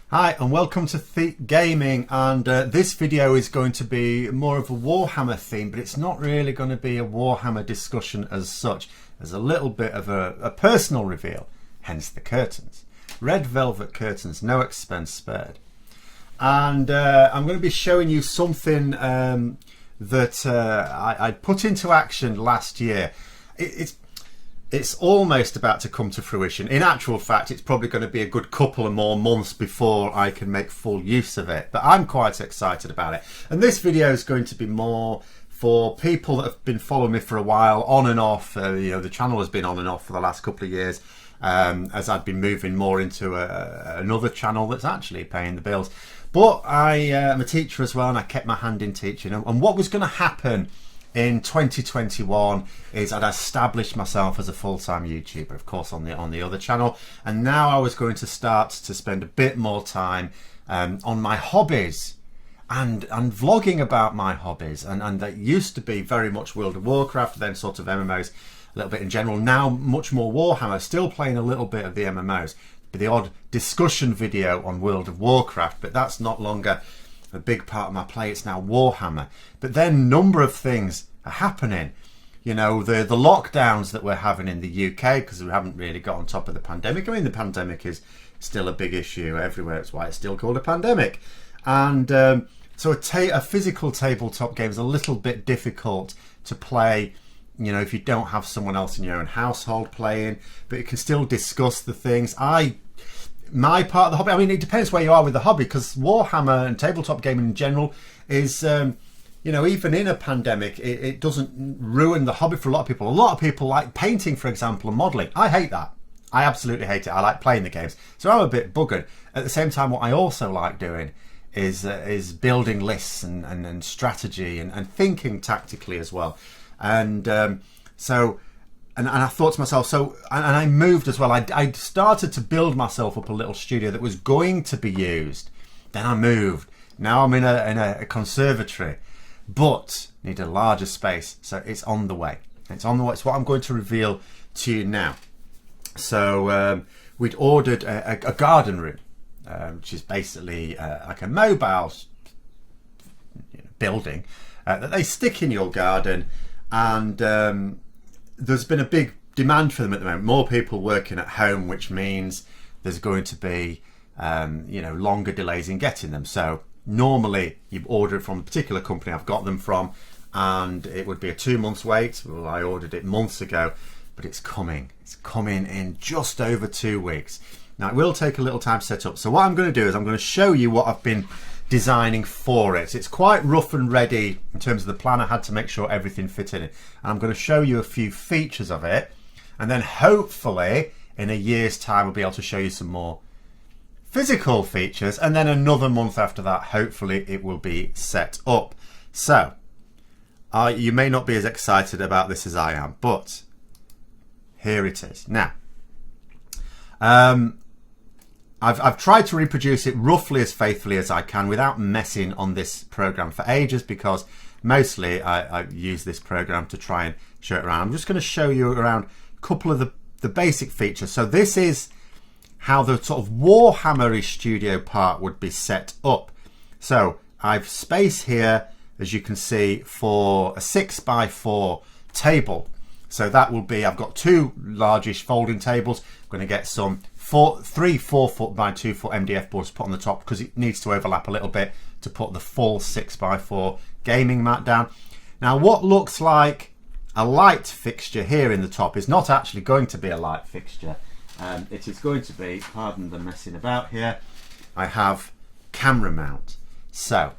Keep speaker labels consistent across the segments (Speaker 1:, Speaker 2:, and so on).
Speaker 1: Hi and welcome to Thete Gaming, and this video is going to be more of a Warhammer theme, but it's not really going to be a Warhammer discussion as such. There's a little bit of a personal reveal, hence the curtains. Red velvet curtains, no expense spared. And I'm going to be showing you something that I put into action last year. It's almost about to come to fruition. In actual fact, it's probably going to be a good couple of more months before I can make full use of it. But I'm quite excited about it. And this video is going to be more for people that have been following me for a while, on and off. The channel has been on and off for the last couple of years, as I've been moving more into another channel that's actually paying the bills. But I am a teacher as well, and I kept my hand in teaching. And what was going to happen in 2021 is I'd established myself as a full-time YouTuber, of course, on the other channel, and now I was going to start to spend a bit more time on my hobbies and vlogging about my hobbies, and that used to be very much World of Warcraft, then sort of MMOs a little bit in general, now much more Warhammer, still playing a little bit of the MMOs, but the odd discussion video on World of Warcraft, but that's not longer a big part of my play. It's now Warhammer. But then a number of things are happening. You know, the lockdowns that we're having in the UK, because we haven't really got on top of the pandemic. I mean, the pandemic is still a big issue everywhere. It's why it's still called a pandemic. And so a physical tabletop game is a little bit difficult to play, you know, if you don't have someone else in your own household playing, but you can still discuss the things. My part of the hobby, I mean, it depends where you are with the hobby, because Warhammer and tabletop gaming in general is, you know, even in a pandemic, it doesn't ruin the hobby for a lot of people. A lot of people like painting, for example, and modelling. I hate that. I absolutely hate it. I like playing the games. So I'm a bit buggered. At the same time, what I also like doing is building lists and strategy and thinking tactically as well. And And I thought to myself, and I moved as well. I started to build myself up a little studio that was going to be used. Then I moved. Now I'm in a conservatory, but need a larger space. So it's on the way. It's on the way. It's what I'm going to reveal to you now. So we'd ordered a garden room, which is basically like a mobile building that they stick in your garden, and there's been a big demand for them at the moment. More people working at home, which means there's going to be, you know, longer delays in getting them. So normally you order it from a particular company I've got them from, and it would be a 2 months wait. Well, I ordered it months ago, but it's coming. It's coming in just over 2 weeks. Now it will take a little time to set up. So what I'm going to do is I'm going to show you what I've been designing for it. It's quite rough and ready in terms of the plan. I had to make sure everything fit in it, and I'm going to show you a few features of it, and then hopefully in a year's time we'll be able to show you some more physical features, and then another month after that hopefully it will be set up. So you may not be as excited about this as I am, but here it is. Now I've tried to reproduce it roughly as faithfully as I can without messing on this program for ages, because mostly I use this program to try and show it around. I'm just going to show you around a couple of the basic features. So this is how the sort of Warhammer studio part would be set up. So I've space here, as you can see, for a 6x4 table. So that will be, I've got two largish folding tables. I'm going to get some 3 4-foot by 2-foot MDF boards to put on the top, because it needs to overlap a little bit to put the full 6x4 gaming mat down. Now what looks like a light fixture here in the top is not actually going to be a light fixture. It is going to be, pardon the messing about here, I have camera mount. So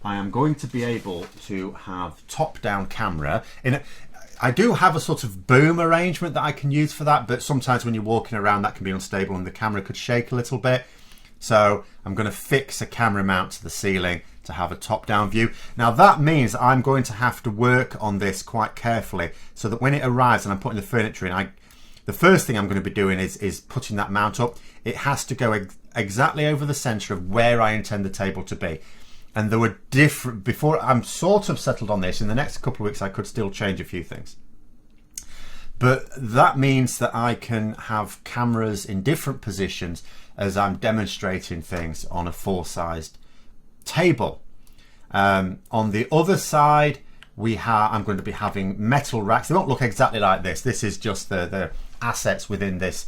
Speaker 1: I am going to be able to have top-down camera. I do have a sort of boom arrangement that I can use for that, but sometimes when you're walking around that can be unstable and the camera could shake a little bit. So I'm going to fix a camera mount to the ceiling to have a top-down view. Now that means I'm going to have to work on this quite carefully, so that when it arrives and I'm putting the furniture in, the first thing I'm going to be doing is putting that mount up. It has to go exactly over the centre of where I intend the table to be. And there were different, before I'm sort of settled on this, in the next couple of weeks I could still change a few things. But that means that I can have cameras in different positions as I'm demonstrating things on a full-sized table. On the other side, I'm going to be having metal racks. They won't look exactly like this. This is just the assets within this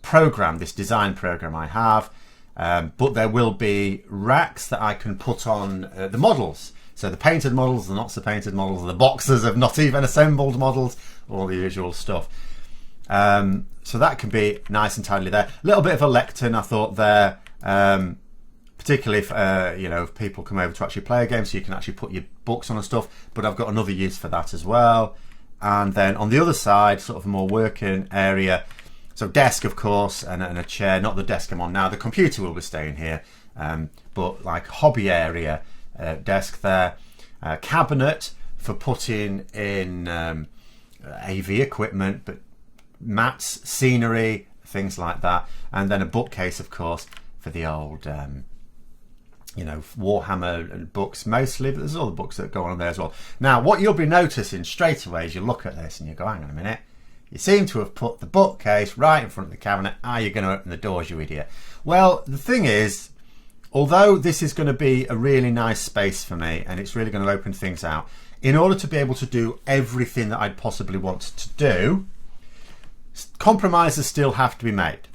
Speaker 1: program, this design program I have. But there will be racks that I can put on the models. So the painted models, the not so painted models, the boxes of not even assembled models, all the usual stuff. So that can be nice and tidily there. A little bit of a lectern I thought there, particularly if if people come over to actually play a game, so you can actually put your books on and stuff. But I've got another use for that as well. And then on the other side, sort of a more working area. So desk, of course, and a chair. Not the desk I'm on now. The computer will be staying here, but like hobby area, desk there. Cabinet for putting in AV equipment, but mats, scenery, things like that. And then a bookcase, of course, for the old, Warhammer books mostly, but there's other books that go on there as well. Now, what you'll be noticing straight away as you look at this and you go, hang on a minute, you seem to have put the bookcase right in front of the cabinet. Are you going to open the doors, you idiot? Well, the thing is, although this is going to be a really nice space for me and it's really going to open things out, in order to be able to do everything that I'd possibly want to do, compromises still have to be made.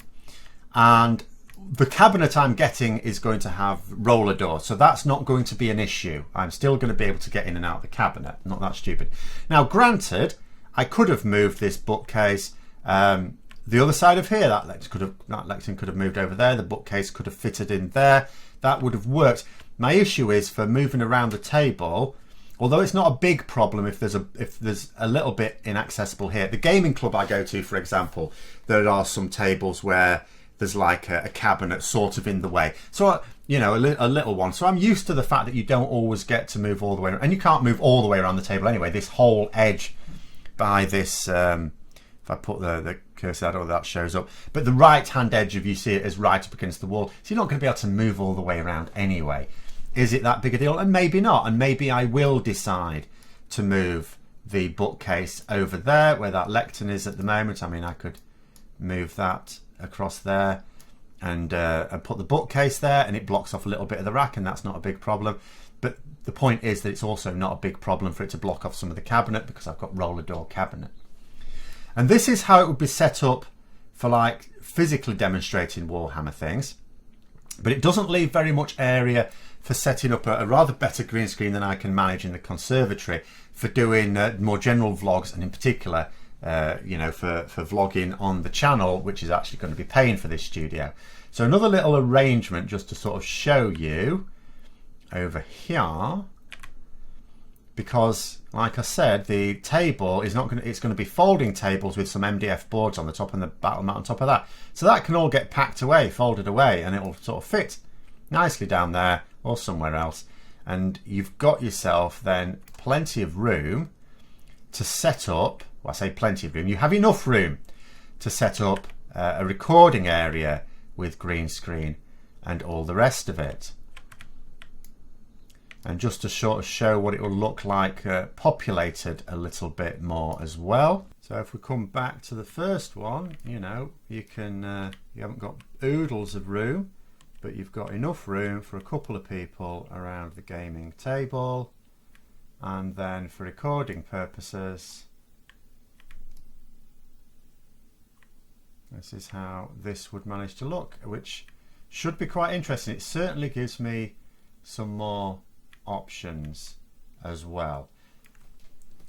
Speaker 1: And the cabinet I'm getting is going to have roller doors, so that's not going to be an issue. I'm still going to be able to get in and out of the cabinet. Not that stupid. Now, granted, I could have moved this bookcase the other side of here. That lectern could have moved over there. The bookcase could have fitted in there. That would have worked. My issue is for moving around the table. Although it's not a big problem if there's a little bit inaccessible here. The gaming club I go to, for example, there are some tables where there's like a cabinet sort of in the way. So, a little one. So I'm used to the fact that you don't always get to move all the way around. And you can't move all the way around the table anyway. This whole edge by this, if I put the cursor out, that shows up. But the right-hand edge, if you see it, is right up against the wall. So you're not going to be able to move all the way around anyway. Is it that big a deal? And maybe not. And maybe I will decide to move the bookcase over there where that lectern is at the moment. I mean, I could move that across there and put the bookcase there, and it blocks off a little bit of the rack, and that's not a big problem. But the point is that it's also not a big problem for it to block off some of the cabinet because I've got roller door cabinet. And this is how it would be set up for like physically demonstrating Warhammer things. But it doesn't leave very much area for setting up a rather better green screen than I can manage in the conservatory for doing more general vlogs, and in particular, for vlogging on the channel, which is actually going to be paying for this studio. So another little arrangement just to sort of show you over here, because like I said, the table is not going to, it's going to be folding tables with some MDF boards on the top and the battle mat on top of that. So that can all get packed away, folded away, and it'll sort of fit nicely down there or somewhere else. And you've got yourself then plenty of room to set up, well, I say plenty of room, you have enough room to set up a recording area with green screen and all the rest of it. And just to sort of show what it will look like populated a little bit more as well. So if we come back to the first one, you haven't got oodles of room, but you've got enough room for a couple of people around the gaming table. And then for recording purposes, this is how this would manage to look, which should be quite interesting. It certainly gives me some more options as well.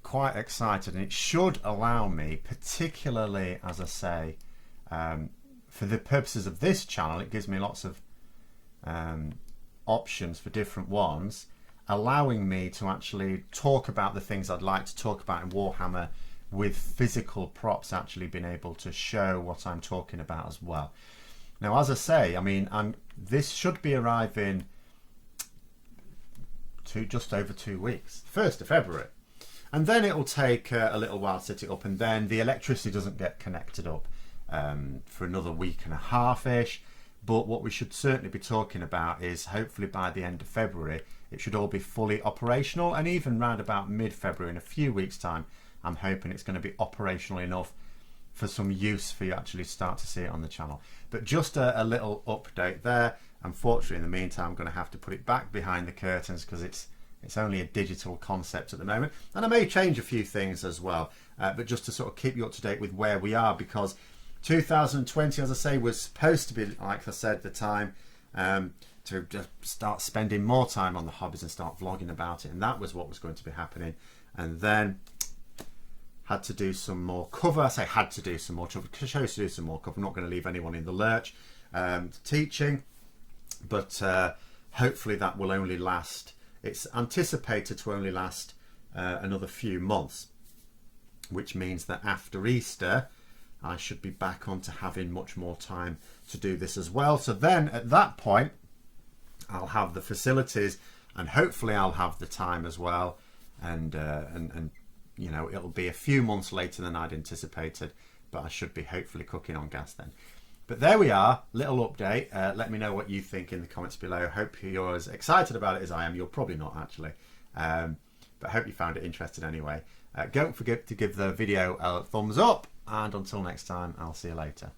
Speaker 1: Quite excited, and it should allow me, particularly as I say, for the purposes of this channel, it gives me lots of options for different ones, allowing me to actually talk about the things I'd like to talk about in Warhammer with physical props actually being able to show what I'm talking about as well. Now, as I say, I mean, this should be arriving to just over 2 weeks, 1st of February. And then it will take a little while to set it up, and then the electricity doesn't get connected up for another week and a half-ish. But what we should certainly be talking about is hopefully by the end of February, it should all be fully operational, and even round about mid-February, in a few weeks' time, I'm hoping it's going to be operational enough for some use for you actually start to see it on the channel. But just a little update there. Unfortunately, in the meantime, I'm going to have to put it back behind the curtains because it's only a digital concept at the moment, and I may change a few things as well, but just to sort of keep you up to date with where we are, because 2020, as I say, was supposed to be, like I said, the time to just start spending more time on the hobbies and start vlogging about it, and that was what was going to be happening. And then had to do some more cover. I say had to do some more cover because I chose to do some more cover. I'm not going to leave anyone in the lurch teaching, but hopefully that will only last. It's anticipated to only last another few months, which means that after Easter I should be back on to having much more time to do this as well. So then at that point I'll have the facilities, and hopefully I'll have the time as well, and you know, it'll be a few months later than I'd anticipated, but I should be hopefully cooking on gas then. But there we are, little update. Let me know what you think in the comments below. Hope you're as excited about it as I am. You're probably not actually, but I hope you found it interesting anyway. Don't forget to give the video a thumbs up, and until next time, I'll see you later.